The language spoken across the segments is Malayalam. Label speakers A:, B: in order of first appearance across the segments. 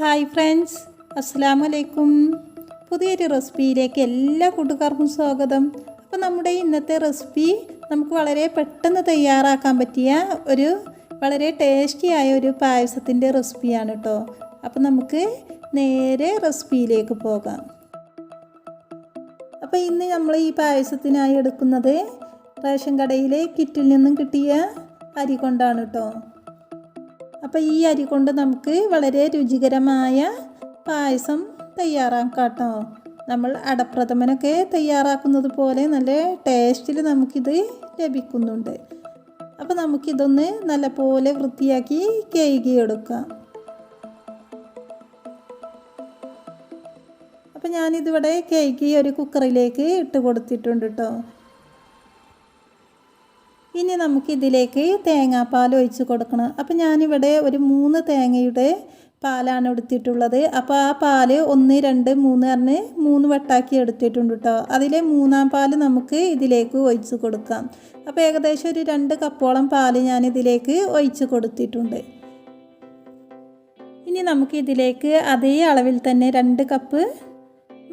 A: ഹായ് ഫ്രണ്ട്സ്, അസ്സലാമു അലൈക്കും. പുതിയൊരു റെസിപ്പിയിലേക്ക് എല്ലാ കൂട്ടുകാർക്കും സ്വാഗതം. അപ്പോൾ നമ്മുടെ ഇന്നത്തെ റെസിപ്പി നമുക്ക് വളരെ പെട്ടെന്ന് തയ്യാറാക്കാൻ പറ്റിയ ഒരു വളരെ ടേസ്റ്റിയായ ഒരു പായസത്തിൻ്റെ റെസിപ്പിയാണ് കേട്ടോ. അപ്പോൾ നമുക്ക് നേരെ റെസിപ്പിയിലേക്ക് പോകാം. അപ്പോൾ ഇന്ന് നമ്മൾ ഈ പായസത്തിനായി എടുക്കുന്നത് റേഷൻ കടയിലെ കിറ്റിൽ നിന്നും കിട്ടിയ അരി കൊണ്ടാണ് കേട്ടോ. അപ്പോൾ ഈ അരി കൊണ്ട് നമുക്ക് വളരെ രുചികരമായ പായസം തയ്യാറാക്കാം കേട്ടോ. നമ്മൾ അടപ്രഥമനൊക്കെ തയ്യാറാക്കുന്നത് പോലെ നല്ല ടേസ്റ്റിൽ നമുക്കിത് ലഭിക്കുന്നുണ്ട്. അപ്പോൾ നമുക്കിതൊന്ന് നല്ലപോലെ വൃത്തിയാക്കി കഴുകിയെടുക്കാം. അപ്പോൾ ഞാനിതിവിടെ കഴുകി ഒരു കുക്കറിലേക്ക് ഇട്ട് കൊടുത്തിട്ടുണ്ട് കേട്ടോ. ഇനി നമുക്കിതിലേക്ക് തേങ്ങാപ്പാൽ ഒഴിച്ച് കൊടുക്കണം. അപ്പോൾ ഞാനിവിടെ ഒരു 3 തേങ്ങയുടെ പാലാണ് എടുത്തിട്ടുള്ളത്. അപ്പോൾ ആ പാൽ 1, 2, 3 പറഞ്ഞ് 3 വട്ടാക്കി എടുത്തിട്ടുണ്ട് കേട്ടോ. അതിലെ 3-ാം പാൽ നമുക്ക് ഇതിലേക്ക് ഒഴിച്ച് കൊടുക്കാം. അപ്പോൾ ഏകദേശം ഒരു 2 കപ്പോളം പാൽ ഞാനിതിലേക്ക് ഒഴിച്ച് കൊടുത്തിട്ടുണ്ട്. ഇനി നമുക്കിതിലേക്ക് അതേ അളവിൽ തന്നെ 2 കപ്പ്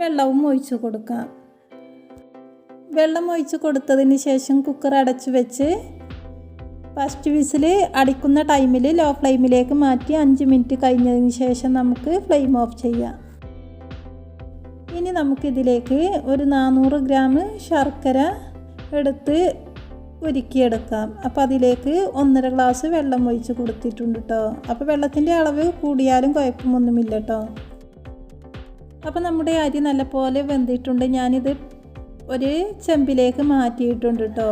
A: വെള്ളവും ഒഴിച്ച് കൊടുക്കാം. വെള്ളം ഒഴിച്ച് കൊടുത്തതിന് ശേഷം കുക്കർ അടച്ച് വെച്ച് ഫസ്റ്റ് വിസിൽ അടിക്കുന്ന ടൈമിൽ ലോ ഫ്ലെയിമിലേക്ക് മാറ്റി 5 മിനിറ്റ് കഴിഞ്ഞതിന് ശേഷം നമുക്ക് ഫ്ലെയിം ഓഫ് ചെയ്യാം. ഇനി നമുക്കിതിലേക്ക് ഒരു 400 ഗ്രാം ശർക്കര എടുത്ത് ഉരുക്കിയെടുക്കാം. അപ്പോൾ അതിലേക്ക് 1.5 ഗ്ലാസ് വെള്ളം ഒഴിച്ച് കൊടുത്തിട്ടുണ്ട് കേട്ടോ. അപ്പോൾ വെള്ളത്തിൻ്റെ അളവ് കൂടിയാലും കുഴപ്പമൊന്നുമില്ല കേട്ടോ. അപ്പോൾ നമ്മുടെ അരി നല്ലപോലെ വെന്തിട്ടുണ്ട്. ഞാനിത് ഒരു ചെമ്പിലേക്ക് മാറ്റിയിട്ടുണ്ട് കേട്ടോ.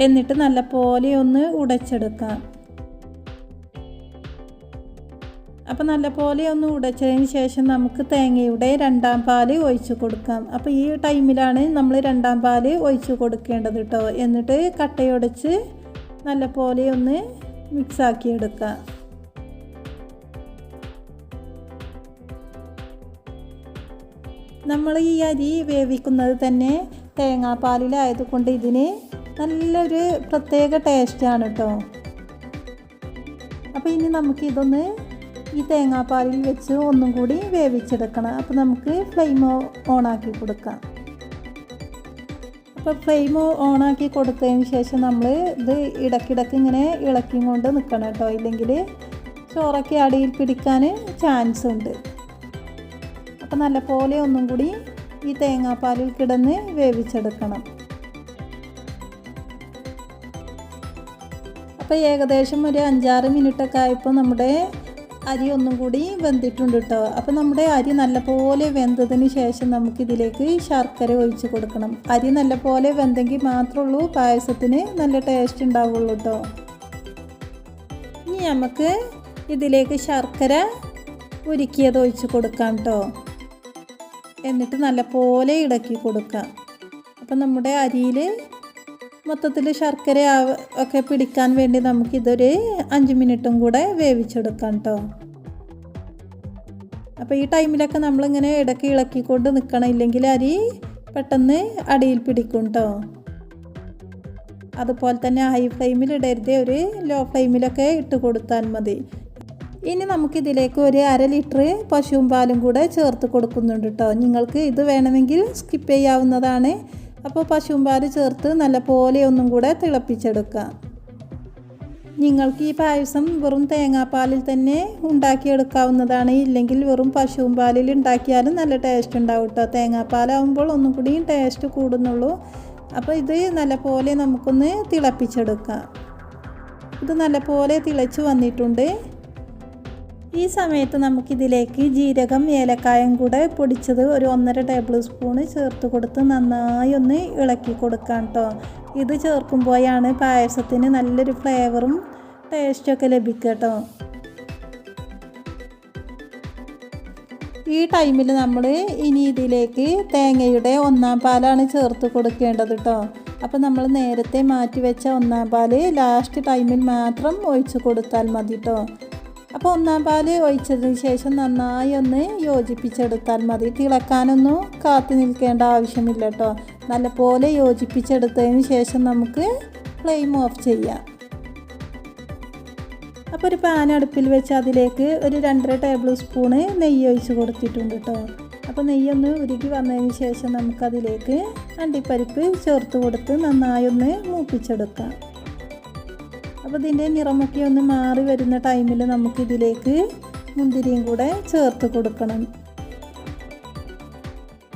A: എന്നിട്ട് നല്ലപോലെ ഒന്ന് ഉടച്ചെടുക്കാം. അപ്പോൾ നല്ലപോലെ ഒന്ന് ഉടച്ചതിന് ശേഷം നമുക്ക് തേങ്ങയുടെ 2-ാം പാൽ ഒഴിച്ച് കൊടുക്കാം. അപ്പോൾ ഈ ടൈമിലാണ് നമ്മൾ 2-ാം പാൽ ഒഴിച്ച് കൊടുക്കേണ്ടത് കേട്ടോ. എന്നിട്ട് കട്ടയുടച്ച് നല്ലപോലെ ഒന്ന് മിക്സാക്കിയെടുക്കാം. നമ്മൾ ഈ അരി വേവിക്കുന്നത് തന്നെ തേങ്ങാപ്പാലിലായതുകൊണ്ട് ഇതിന് നല്ലൊരു പ്രത്യേക ടേസ്റ്റാണ് കേട്ടോ. അപ്പോൾ ഇനി നമുക്കിതൊന്ന് ഈ തേങ്ങാപ്പാലിൽ വെച്ച് ഒന്നും കൂടി വേവിച്ചെടുക്കണം. അപ്പോൾ നമുക്ക് ഫ്ലെയിം ഓണാക്കി കൊടുക്കാം. അപ്പോൾ ഫ്ലെയിം ഓണാക്കി കൊടുത്തതിന് ശേഷം നമ്മൾ ഇത് ഇടയ്ക്കിടയ്ക്ക് ഇങ്ങനെ ഇളക്കിയും കൊണ്ട് നിൽക്കണം കേട്ടോ. ഇല്ലെങ്കിൽ ചോറൊക്കെ അടിയിൽ പിടിക്കാൻ ചാൻസ് ഉണ്ട്. അപ്പോൾ നല്ലപോലെ ഒന്നും കൂടി ഈ തേങ്ങാപ്പാലിൽ കിടന്ന് വേവിച്ചെടുക്കണം. അപ്പോൾ ഏകദേശം ഒരു 5-6 മിനിറ്റൊക്കെ ആയപ്പോൾ നമ്മുടെ അരി ഒന്നും കൂടി വെന്തിട്ടുണ്ട് കേട്ടോ. അപ്പോൾ നമ്മുടെ അരി നല്ലപോലെ വെന്തതിന് ശേഷം നമുക്കിതിലേക്ക് ശർക്കര ഒഴിച്ച് കൊടുക്കണം. അരി നല്ലപോലെ വെന്തെങ്കിൽ മാത്രമേ ഉള്ളൂ പായസത്തിന് നല്ല ടേസ്റ്റ് ഉണ്ടാവുള്ളൂ കേട്ടോ. ഇനി നമുക്ക് ഇതിലേക്ക് ശർക്കര ഉരുക്കിയത് ഒഴിച്ച് കൊടുക്കാം കേട്ടോ. എന്നിട്ട് നല്ലപോലെ ഇളക്കി കൊടുക്കാം. അപ്പം നമ്മുടെ അരിയിൽ മൊത്തത്തിൽ ശർക്കര ഒക്കെ പിടിക്കാൻ വേണ്ടി നമുക്കിതൊരു 5 മിനിറ്റും കൂടെ വേവിച്ചെടുക്കാം കേട്ടോ. അപ്പോൾ ഈ ടൈമിലൊക്കെ നമ്മളിങ്ങനെ ഇടയ്ക്ക് ഇളക്കിക്കൊണ്ട് നിൽക്കണം. ഇല്ലെങ്കിൽ അരി പെട്ടെന്ന് അടിയിൽ പിടിക്കും കേട്ടോ. അതുപോലെ തന്നെ ഹൈ ഫ്ലെയിമിൽ ഇടരുത്, ഒരു ലോ ഫ്ലെയിമിലൊക്കെ ഇട്ട് കൊടുത്താൽ മതി. ഇനി നമുക്കിതിലേക്ക് ഒരു 1/2 ലിറ്റർ പശുവും പാലും കൂടെ ചേർത്ത് കൊടുക്കുന്നുണ്ട് കേട്ടോ. നിങ്ങൾക്ക് ഇത് വേണമെങ്കിൽ സ്കിപ്പ് ചെയ്യാവുന്നതാണ്. അപ്പോൾ പശുവും പാല് ചേർത്ത് നല്ലപോലെ ഒന്നും കൂടെ തിളപ്പിച്ചെടുക്കാം. നിങ്ങൾക്ക് ഈ പായസം വെറും തേങ്ങാപ്പാലിൽ തന്നെ ഉണ്ടാക്കിയെടുക്കാവുന്നതാണ്. ഇല്ലെങ്കിൽ വെറും പശുവും പാലിൽ ഉണ്ടാക്കിയാലും നല്ല ടേസ്റ്റ് ഉണ്ടാവും കേട്ടോ. തേങ്ങാപ്പാലാവുമ്പോൾ ഒന്നും കൂടി ടേസ്റ്റ് കൂടുന്നുള്ളൂ. അപ്പോൾ ഇത് നല്ലപോലെ നമുക്കൊന്ന് തിളപ്പിച്ചെടുക്കാം. ഇത് നല്ലപോലെ തിളച്ച് വന്നിട്ടുണ്ട്. ഈ സമയത്ത് നമുക്കിതിലേക്ക് ജീരകം, ഏലക്കായും കൂടെ പൊടിച്ചത് ഒരു 1.5 ടേബിൾ സ്പൂൺ ചേർത്ത് കൊടുത്ത് നന്നായി ഒന്ന് ഇളക്കി കൊടുക്കാം കേട്ടോ. ഇത് ചേർക്കുമ്പോഴാണ് പായസത്തിന് നല്ലൊരു ഫ്ലേവറും ടേസ്റ്റൊക്കെ ലഭിക്കുക കേട്ടോ. ഈ ടൈമിൽ നമ്മൾ ഇനി ഇതിലേക്ക് തേങ്ങയുടെ 1-ാം പാലാണ് ചേർത്ത് കൊടുക്കേണ്ടത് കേട്ടോ. അപ്പോൾ നമ്മൾ നേരത്തെ മാറ്റി വെച്ച 1-ാം പാൽ ലാസ്റ്റ് ടൈമിൽ മാത്രം ഒഴിച്ച് കൊടുത്താൽ മതി കേട്ടോ. അപ്പോൾ 1-ാം പാൽ ഒഴിച്ചതിന് ശേഷം നന്നായി ഒന്ന് യോജിപ്പിച്ചെടുത്താൽ മതി. തിളക്കാനൊന്നും കാത്തു നിൽക്കേണ്ട ആവശ്യമില്ല കേട്ടോ. നല്ലപോലെ യോജിപ്പിച്ചെടുത്തതിന് ശേഷം നമുക്ക് ഫ്ലെയിം ഓഫ് ചെയ്യാം. അപ്പോൾ ഒരു പാൻ അടുപ്പിൽ വെച്ച് അതിലേക്ക് ഒരു 2.5 ടേബിൾ സ്പൂണ് നെയ്യ് ഒഴിച്ച് കൊടുത്തിട്ടുണ്ട് കേട്ടോ. അപ്പോൾ നെയ്യൊന്ന് ഉരുകി വന്നതിന് ശേഷം നമുക്കതിലേക്ക് അണ്ടിപ്പരിപ്പ് ചേർത്ത് കൊടുത്ത് നന്നായി ഒന്ന് മൂപ്പിച്ചെടുക്കാം. അപ്പോൾ ഇതിൻ്റെ നിറമൊക്കെ ഒന്ന് മാറി വരുന്ന ടൈമിൽ നമുക്കിതിലേക്ക് മുന്തിരിയും കൂടെ ചേർത്ത് കൊടുക്കണം.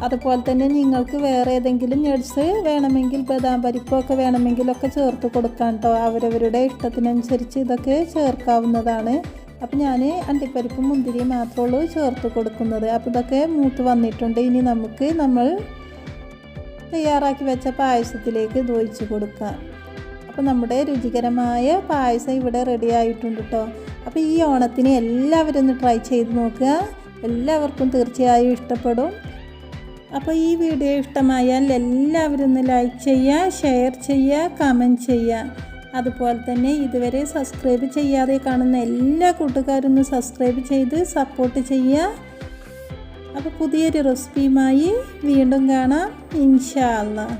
A: അതുപോലെ തന്നെ നിങ്ങൾക്ക് വേറെ ഏതെങ്കിലും നട്ട്സ് വേണമെങ്കിൽ ബദാം പരിപ്പൊക്കെ വേണമെങ്കിലൊക്കെ ചേർത്ത് കൊടുക്കാം കേട്ടോ. അവരവരുടെ ഇഷ്ടത്തിനനുസരിച്ച് ഇതൊക്കെ ചേർക്കാവുന്നതാണ്. അപ്പോൾ ഞാൻ അണ്ടിപ്പരിപ്പും മുന്തിരിയും മാത്രമേ ഉള്ളൂ ചേർത്ത് കൊടുക്കുന്നത്. അപ്പോൾ ഇതൊക്കെ മൂത്ത് വന്നിട്ടുണ്ട്. ഇനി നമ്മൾ തയ്യാറാക്കി വെച്ച പായസത്തിലേക്ക് ഇത് ഒഴിച്ച് കൊടുക്കാം. അപ്പോൾ നമ്മുടെ രുചികരമായ പായസം ഇവിടെ റെഡി ആയിട്ടുണ്ട് കേട്ടോ. അപ്പോൾ ഈ ഓണത്തിന് എല്ലാവരും ഒന്ന് ട്രൈ ചെയ്ത് നോക്കുക. എല്ലാവർക്കും തീർച്ചയായും ഇഷ്ടപ്പെടും. അപ്പോൾ ഈ വീഡിയോ ഇഷ്ടമായാൽ എല്ലാവരും ഒന്ന് ലൈക്ക് ചെയ്യുക, ഷെയർ ചെയ്യുക, കമൻറ്റ് ചെയ്യുക. അതുപോലെ തന്നെ ഇതുവരെ സബ്സ്ക്രൈബ് ചെയ്യാതെ കാണുന്ന എല്ലാ കൂട്ടുകാരും ഒന്ന് സബ്സ്ക്രൈബ് ചെയ്ത് സപ്പോർട്ട് ചെയ്യുക. അപ്പോൾ പുതിയൊരു റെസിപ്പിയുമായി വീണ്ടും കാണാം ഇൻഷാ അല്ലാഹ്.